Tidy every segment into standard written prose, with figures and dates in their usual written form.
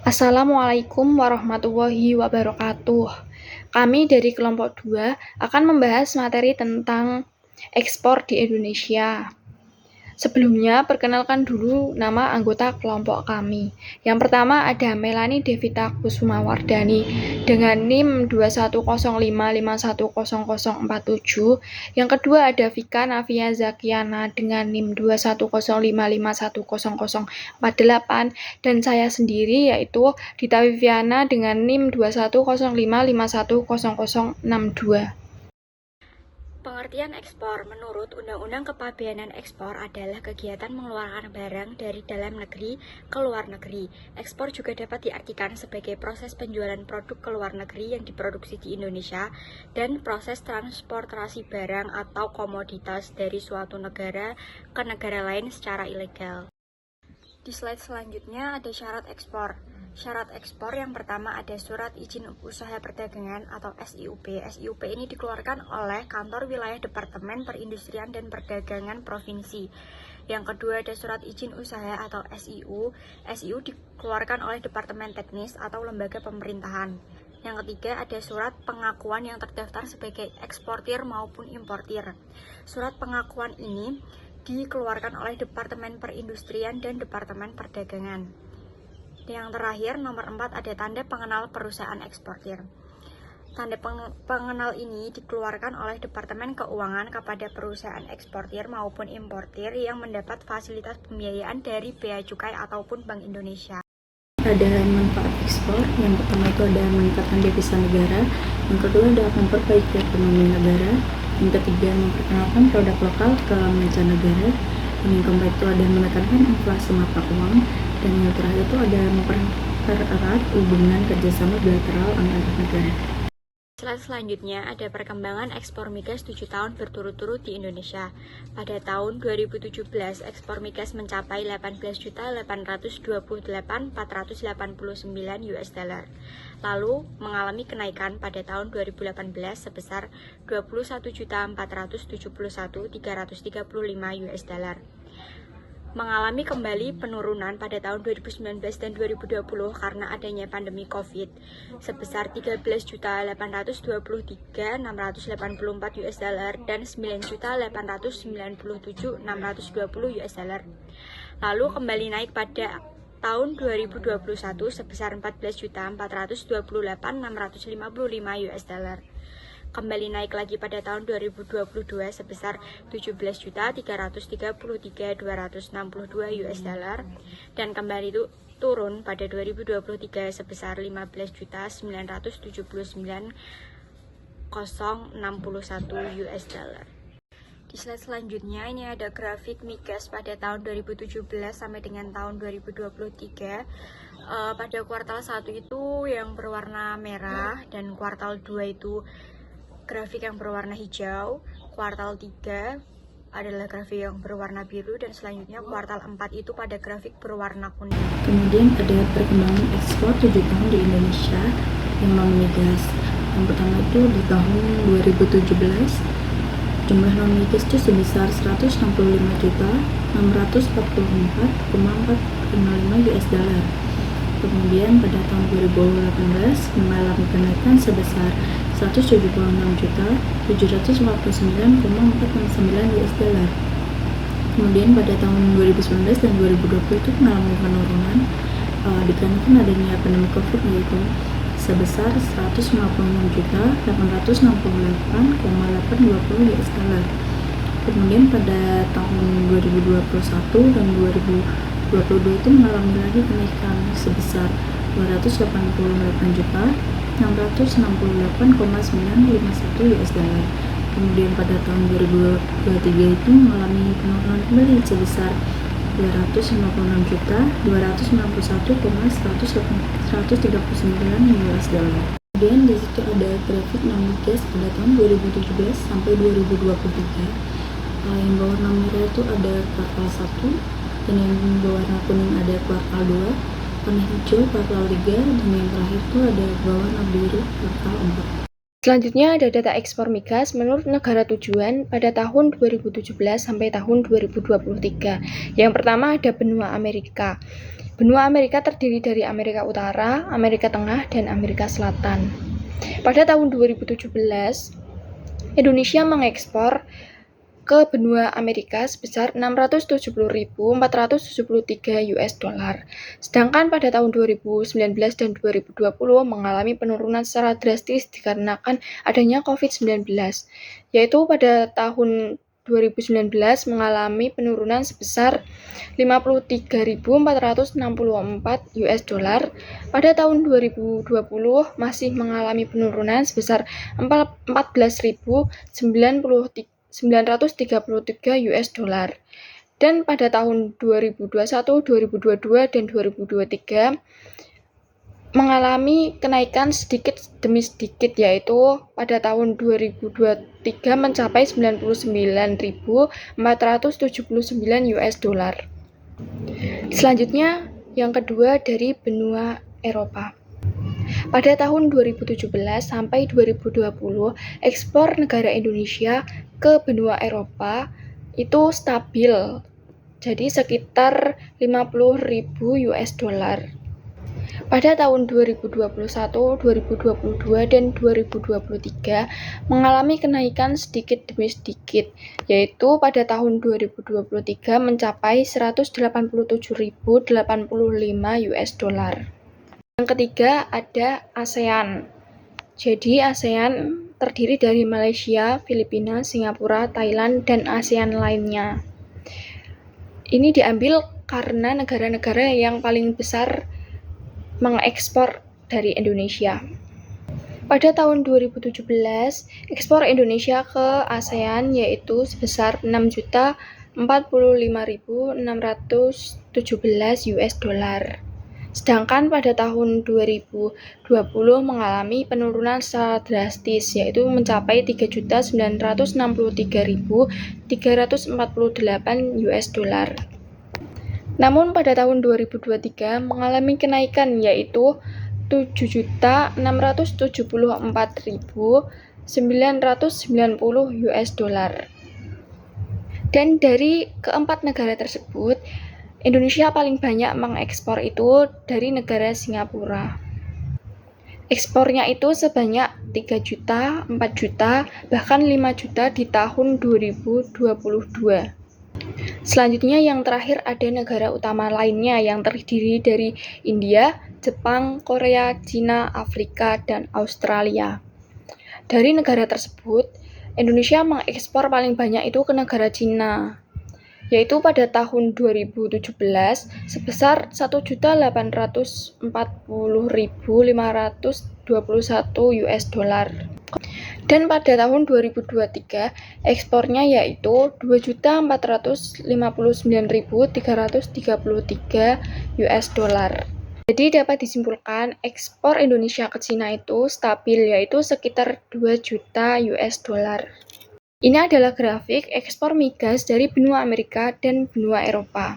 Assalamualaikum warahmatullahi wabarakatuh. Kami dari kelompok 2 akan membahas materi tentang ekspor di Indonesia. Sebelumnya, perkenalkan dulu nama anggota kelompok kami. Yang pertama ada Melani Devita Kusumawardani dengan NIM 21055100047. Yang kedua ada Vika Navia Zakiana dengan NIM 21055100048. Dan saya sendiri yaitu Dita Viviana dengan NIM 21055100062. Pengertian ekspor menurut Undang-Undang Kepabeanan Ekspor adalah kegiatan mengeluarkan barang dari dalam negeri ke luar negeri. Ekspor juga dapat diartikan sebagai proses penjualan produk ke luar negeri yang diproduksi di Indonesia dan proses transportasi barang atau komoditas dari suatu negara ke negara lain secara ilegal. Di slide selanjutnya ada syarat ekspor. Syarat ekspor yang pertama ada Surat Izin Usaha Perdagangan atau SIUP. SIUP ini dikeluarkan oleh Kantor Wilayah Departemen Perindustrian dan Perdagangan Provinsi. Yang kedua ada Surat Izin Usaha atau SIU. SIU dikeluarkan oleh Departemen Teknis atau Lembaga Pemerintahan. Yang ketiga ada surat pengakuan yang terdaftar sebagai eksportir maupun importir. Surat pengakuan ini dikeluarkan oleh Departemen Perindustrian dan Departemen Perdagangan. Yang terakhir, nomor 4 ada tanda pengenal perusahaan eksportir. Tanda pengenal ini dikeluarkan oleh Departemen Keuangan kepada perusahaan eksportir maupun importir yang mendapat fasilitas pembiayaan dari Bea Cukai ataupun Bank Indonesia. Ada manfaat ekspor, yang pertama itu ada meningkatkan devisa negara, yang kedua ada memperbaiki ekonomi negara, yang ketiga memperkenalkan produk lokal ke mancanegara, dan yang keempat itu ada menekankan inflasi mata uang, dan yang terakhir itu ada mempererat hubungan kerjasama bilateral antar negara. Slide selanjutnya ada perkembangan ekspor migas 7 tahun berturut-turut di Indonesia. Pada tahun 2017, ekspor migas mencapai 18.828.489 US dollar. Lalu mengalami kenaikan pada tahun 2018 sebesar 21.471.335 US dollar. Mengalami kembali penurunan pada tahun 2019 dan 2020 karena adanya pandemi COVID sebesar 13.823.684 US dollar dan 9.897.620 US dollar. Lalu kembali naik pada tahun 2021 sebesar 14.428.655 US dollar. Kembali naik lagi pada tahun 2022 sebesar 17.333.262 US dollar dan kembali turun pada 2023 sebesar 15.979.061 US dollar. Di slide selanjutnya ini ada grafik migas pada tahun 2017 sampai dengan tahun 2023. Pada kuartal 1 itu yang berwarna merah dan kuartal 2 itu grafik yang berwarna hijau, kuartal 3 adalah grafik yang berwarna biru, dan selanjutnya kuartal 4 itu pada grafik berwarna kuning. Kemudian ada perkembangan ekspor 7 tahun di Indonesia yang non-migas. Yang pertama itu di tahun 2017, jumlah non-migas itu sebesar 165.644,455 US dollar. Kemudian pada tahun 2018 mengalami kenaikan sebesar 176.749,469 US dollar. Kemudian pada tahun 2019 dan 2020 itu mengalami penurunan dikarenakan adanya pandemi COVID, yaitu sebesar 156.868,820 US dollar. Kemudian pada tahun 2021 dan 2022 itu mengalami lagi kenaikan sebesar 288.668,951 US dollar. Kemudian pada tahun 2023 itu mengalami penurunan kembali sebesar 259.191,139 US dollar. Kemudian di situ ada grafik non-migas pada tahun 2017 sampai 2023. Yang berwarna merah itu ada kuartal 1, dan yang berwarna kuning ada kuartal 2, warna hijau kuartal 3, dan yang terakhir itu ada berwarna biru kuartal 4. Selanjutnya ada data ekspor migas menurut negara tujuan pada tahun 2017 sampai tahun 2023. Yang pertama ada benua Amerika. Benua Amerika terdiri dari Amerika Utara, Amerika Tengah, dan Amerika Selatan. Pada tahun 2017, Indonesia mengekspor ke benua Amerika sebesar 670.473 US dollar. Sedangkan pada tahun 2019 dan 2020 mengalami penurunan secara drastis dikarenakan adanya COVID-19, yaitu pada tahun 2019 mengalami penurunan sebesar 53.464 US dollar. Pada tahun 2020 masih mengalami penurunan sebesar 14.933 US dollar. Dan pada tahun 2021, 2022, dan 2023 mengalami kenaikan sedikit demi sedikit, yaitu pada tahun 2023 mencapai 99.479 US dollar. Selanjutnya, yang kedua dari benua Eropa. Pada tahun 2017 sampai 2020, ekspor negara Indonesia ke benua Eropa itu stabil, jadi sekitar 50.000 US dollar. Pada tahun 2021, 2022, dan 2023 mengalami kenaikan sedikit demi sedikit, yaitu pada tahun 2023 mencapai 187.085 US dollar. Yang ketiga ada ASEAN. Jadi ASEAN terdiri dari Malaysia, Filipina, Singapura, Thailand, dan ASEAN lainnya. Ini diambil karena negara-negara yang paling besar mengekspor dari Indonesia. Pada tahun 2017, ekspor Indonesia ke ASEAN yaitu sebesar 6.045.617 US dollar. Sedangkan pada tahun 2020 mengalami penurunan secara drastis, yaitu mencapai 3.963.348 US dollar. Namun pada tahun 2023 mengalami kenaikan, yaitu 7.674.990 US dollar. Dan dari keempat negara tersebut, Indonesia paling banyak mengekspor itu dari negara Singapura. Ekspornya itu sebanyak 3 juta, 4 juta, bahkan 5 juta di tahun 2022. Selanjutnya yang terakhir ada negara utama lainnya yang terdiri dari India, Jepang, Korea, Cina, Afrika, dan Australia. Dari negara tersebut, Indonesia mengekspor paling banyak itu ke negara Cina, yaitu pada tahun 2017 sebesar 1.840.521 US dollar. Dan pada tahun 2023 ekspornya yaitu 2.459.333 US dollar. Jadi dapat disimpulkan ekspor Indonesia ke Cina itu stabil, yaitu sekitar 2 juta US dollar. Ini adalah grafik ekspor migas dari benua Amerika dan benua Eropa.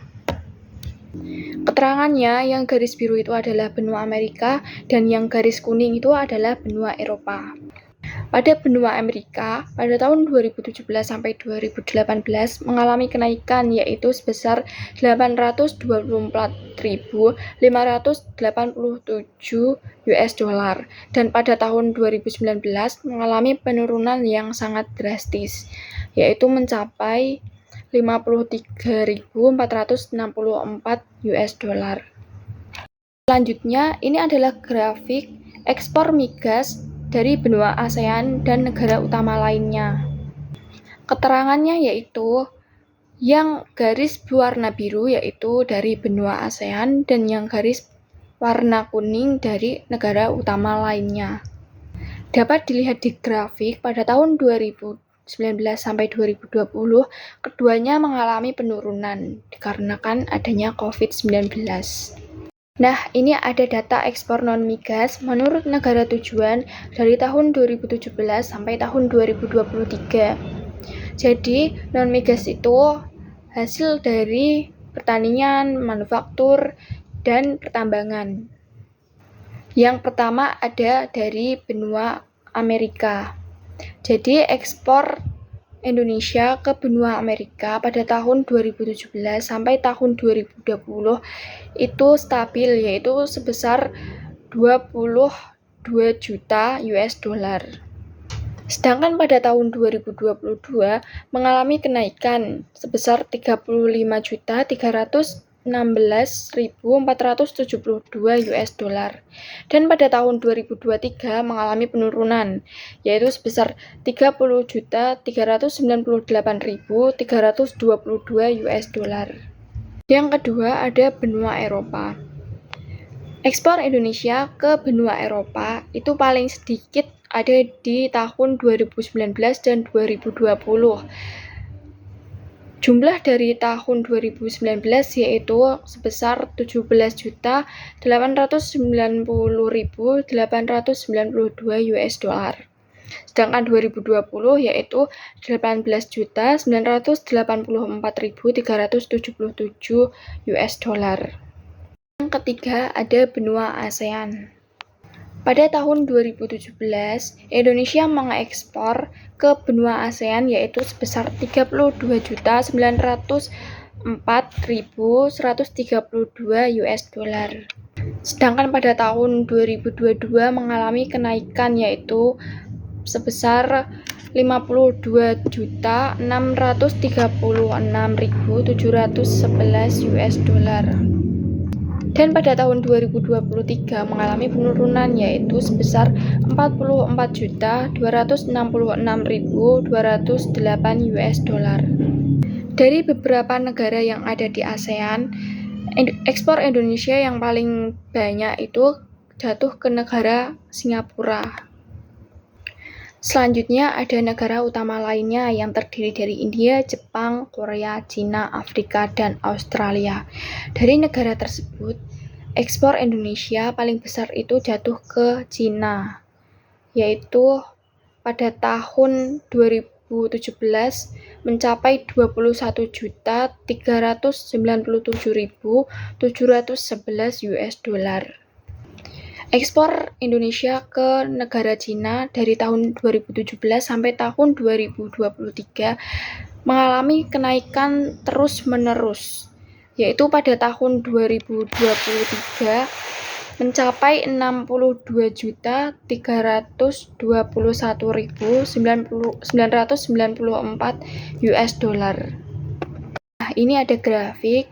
Keterangannya, yang garis biru itu adalah benua Amerika dan yang garis kuning itu adalah benua Eropa. Pada benua Amerika, pada tahun 2017 sampai 2018 mengalami kenaikan, yaitu sebesar 824.587 US dollar, dan pada tahun 2019 mengalami penurunan yang sangat drastis, yaitu mencapai 53.464 US dollar. Selanjutnya, ini adalah grafik ekspor migas dari benua ASEAN dan negara utama lainnya. Keterangannya yaitu yang garis berwarna biru yaitu dari benua ASEAN dan yang garis warna kuning dari negara utama lainnya. Dapat dilihat di grafik pada tahun 2019 sampai 2020 keduanya mengalami penurunan dikarenakan adanya COVID-19. Nah, ini ada data ekspor non-migas menurut negara tujuan dari tahun 2017 sampai tahun 2023. Jadi, non-migas itu hasil dari pertanian, manufaktur, dan pertambangan. Yang pertama ada dari benua Amerika. Jadi, ekspor Indonesia ke benua Amerika pada tahun 2017 sampai tahun 2020 itu stabil, yaitu sebesar 22 juta US dollar. Sedangkan pada tahun 2022 mengalami kenaikan sebesar 35.316.472 US dollar. Dan pada tahun 2023 mengalami penurunan, yaitu sebesar 30.398.322 US dollar. Yang kedua ada benua Eropa. Ekspor Indonesia ke benua Eropa itu paling sedikit ada di tahun 2019 dan 2020. Jumlah dari tahun 2019 yaitu sebesar 17.890.892 US dollar. Sedangkan 2020 yaitu 18.984.377 US dollar. Yang ketiga ada benua ASEAN. Pada tahun 2017, Indonesia mengekspor ke benua ASEAN yaitu sebesar 32.904.132 US dollar. Sedangkan pada tahun 2022 mengalami kenaikan yaitu sebesar 52.636.711 US dollar. Dan pada tahun 2023 mengalami penurunan yaitu sebesar 44.266.208 US dollar. Dari beberapa negara yang ada di ASEAN, ekspor Indonesia yang paling banyak itu jatuh ke negara Singapura. Selanjutnya ada negara utama lainnya yang terdiri dari India, Jepang, Korea, Cina, Afrika, dan Australia. Dari negara tersebut, ekspor Indonesia paling besar itu jatuh ke Cina, yaitu pada tahun 2017 mencapai 21.397.711 US dollar. Ekspor Indonesia ke negara Cina dari tahun 2017 sampai tahun 2023 mengalami kenaikan terus-menerus, yaitu pada tahun 2023 mencapai 62.321.994 US dollar. Nah, ini ada grafik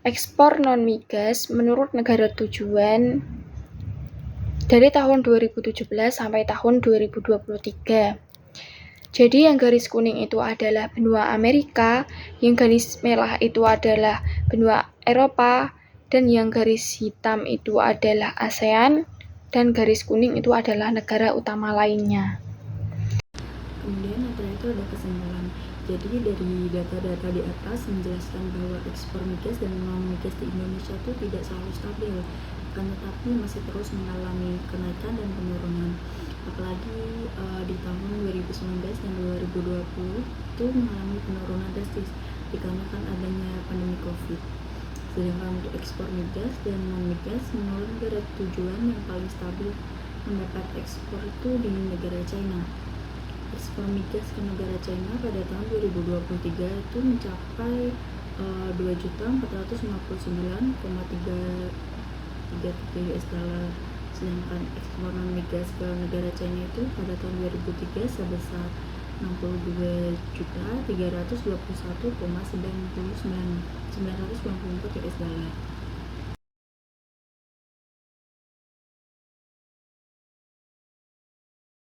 ekspor non-migas menurut negara tujuan dari tahun 2017 sampai tahun 2023. Jadi yang garis kuning itu adalah benua Amerika, yang garis merah itu adalah benua Eropa, dan yang garis hitam itu adalah ASEAN, dan garis kuning itu adalah negara utama lainnya. Kemudian setelah itu ada kesimpulan. Jadi dari data-data di atas menjelaskan bahwa ekspor migas dan non-migas di Indonesia itu tidak selalu stabil, akan tetapi masih terus mengalami kenaikan dan penurunan. Apalagi di tahun 2019 dan 2020 itu mengalami penurunan drastis dikarenakan adanya pandemi COVID. Sedangkan untuk ekspor migas dan non-migas menurut negara tujuan yang paling stabil mendapat ekspor itu di negara China. Ekspor migas ke negara China pada tahun 2023 itu mencapai 2.459,33 US dollar. Sedangkan ekspor non migas ke negara China itu pada tahun 2003 sebesar 62.321,994 US dollar.